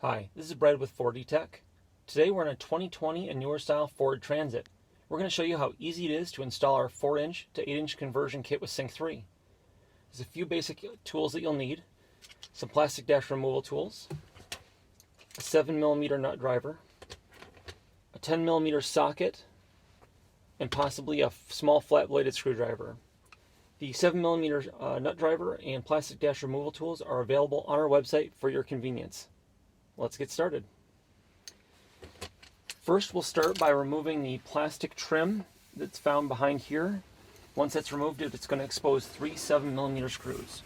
Hi, this is Brad with 4D Tech. Today we're in a 2020 and newer style Ford Transit. We're going to show you how easy it is to install our 4-inch to 8-inch conversion kit with Sync 3. There's a few basic tools that you'll need. Some plastic dash removal tools, a 7mm nut driver, a 10mm socket, and possibly a small flat-bladed screwdriver. The 7mm nut driver and plastic dash removal tools are available on our website for your convenience. Let's get started. First, we'll start by removing the plastic trim that's found behind here. Once that's removed, it's going to expose 3 7mm screws.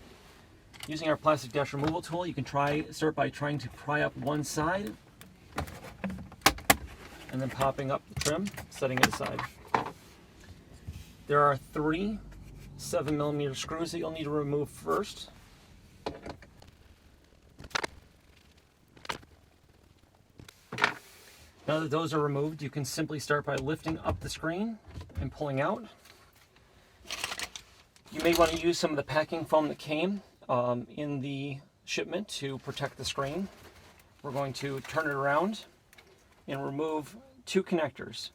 Using our plastic dash removal tool, you can start by trying to pry up one side and then popping up the trim, setting it aside. There are 3 7mm screws that you'll need to remove first. Now that those are removed, you can simply start by lifting up the screen and pulling out. You may want to use some of the packing foam that came in the shipment to protect the screen. We're going to turn it around and remove 2 connectors.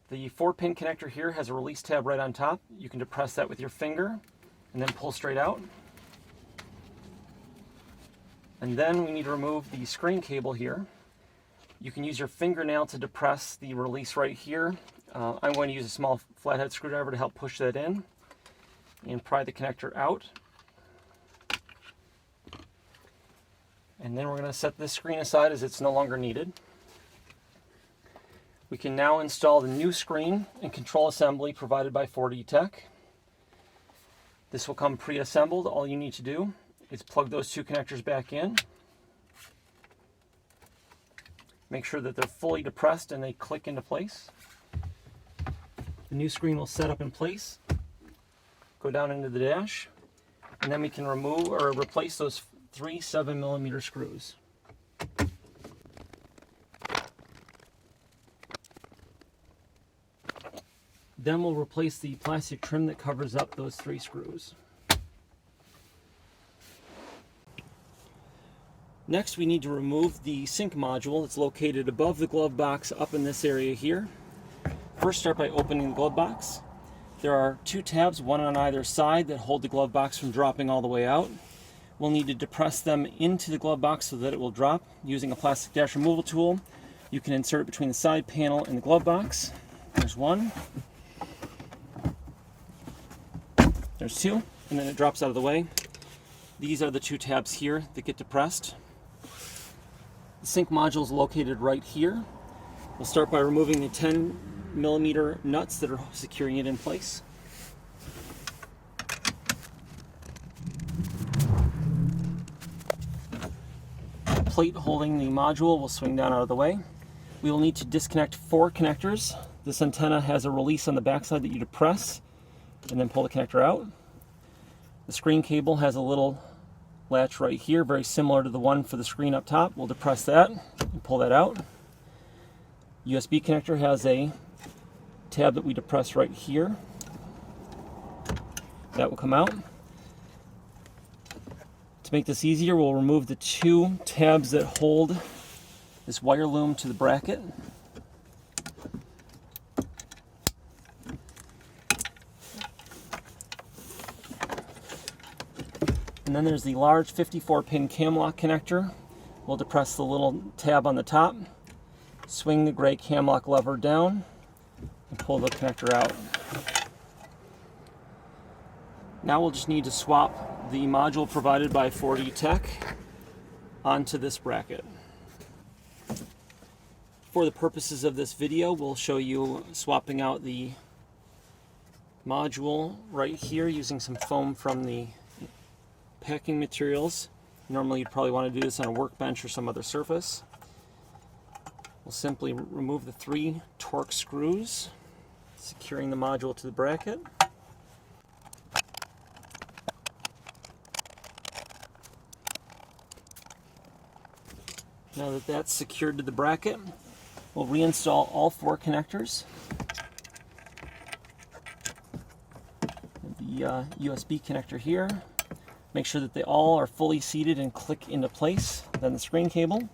The 4-pin connector here has a release tab right on top. You can depress that with your finger and then pull straight out. And then we need to remove the screen cable here. You can use your fingernail to depress the release right here. I'm going to use a small flathead screwdriver to help push that in and pry the connector out. And then we're going to set this screen aside as it's no longer needed. We can now install the new screen and control assembly provided by 4D Tech. This will come pre-assembled. All you need to do is plug those 2 connectors back in. Make sure that they're fully depressed and they click into place. The new screen will set up in place, go down into the dash, and then we can remove or replace those 3 7mm screws. Then we'll replace the plastic trim that covers up those 3 screws. Next, we need to remove the sync module that's located above the glove box up in this area here. First, start by opening the glove box. There are 2 tabs, one on either side, that hold the glove box from dropping all the way out. We'll need to depress them into the glove box so that it will drop. Using a plastic dash removal tool, you can insert it between the side panel and the glove box. There's 1. There's 2, and then it drops out of the way. These are the 2 tabs here that get depressed. The sync module is located right here. We'll start by removing the 10mm nuts that are securing it in place. The plate holding the module will swing down out of the way. We will need to disconnect 4 connectors. This antenna has a release on the backside that you depress and then pull the connector out. The screen cable has a little latch right here, very similar to the one for the screen up top. We'll depress that and pull that out. USB connector has a tab that we depress right here. That will come out. To make this easier, we'll remove the 2 tabs that hold this wire loom to the bracket. And then there's the large 54-pin cam lock connector. We'll depress the little tab on the top, swing the gray cam lock lever down, and pull the connector out. Now we'll just need to swap the module provided by 4D Tech onto this bracket. For the purposes of this video, we'll show you swapping out the module right here using some foam from the packing materials. Normally you'd probably want to do this on a workbench or some other surface. We'll simply remove the 3 Torx screws, securing the module to the bracket. Now that that's secured to the bracket, we'll reinstall all 4 connectors. The USB connector here. Make sure that they all are fully seated and click into place. Then the screen cable.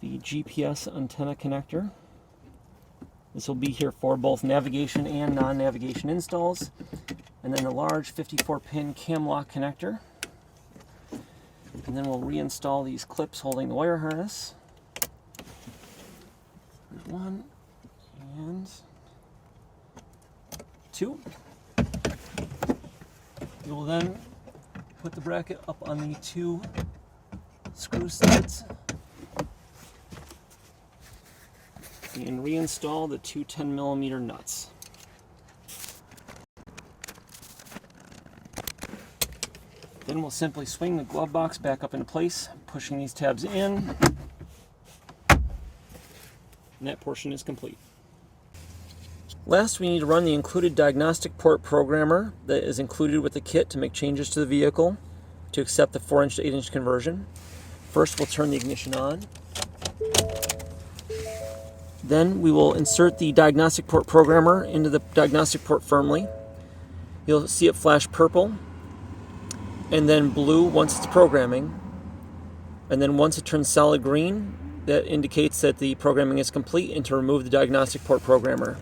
the GPS antenna connector. This will be here for both navigation and non-navigation installs. And then the large 54-pin cam lock connector. And then we'll reinstall these clips holding the wire harness. There's one and two. We will then put the bracket up on the two screw studs and reinstall the two 10mm nuts. Then we'll simply swing the glove box back up into place, pushing these tabs in, and that portion is complete. Last, we need to run the included diagnostic port programmer that is included with the kit to make changes to the vehicle to accept the 4-inch to 8-inch conversion. First, we'll turn the ignition on. Then we will insert the diagnostic port programmer into the diagnostic port firmly. You'll see it flash purple and then blue once it's programming. And then once it turns solid green, that indicates that the programming is complete and to remove the diagnostic port programmer.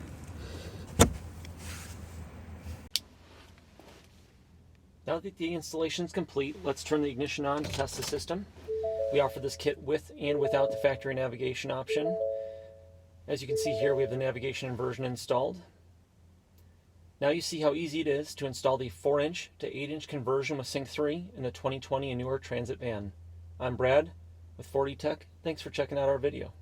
Now that the installation is complete, let's turn the ignition on to test the system. We offer this kit with and without the factory navigation option. As you can see here, we have the navigation inversion installed. Now you see how easy it is to install the 4-inch to 8-inch conversion with Sync 3 in the 2020 and newer Transit van. I'm Brad with 4D Tech. Thanks for checking out our video.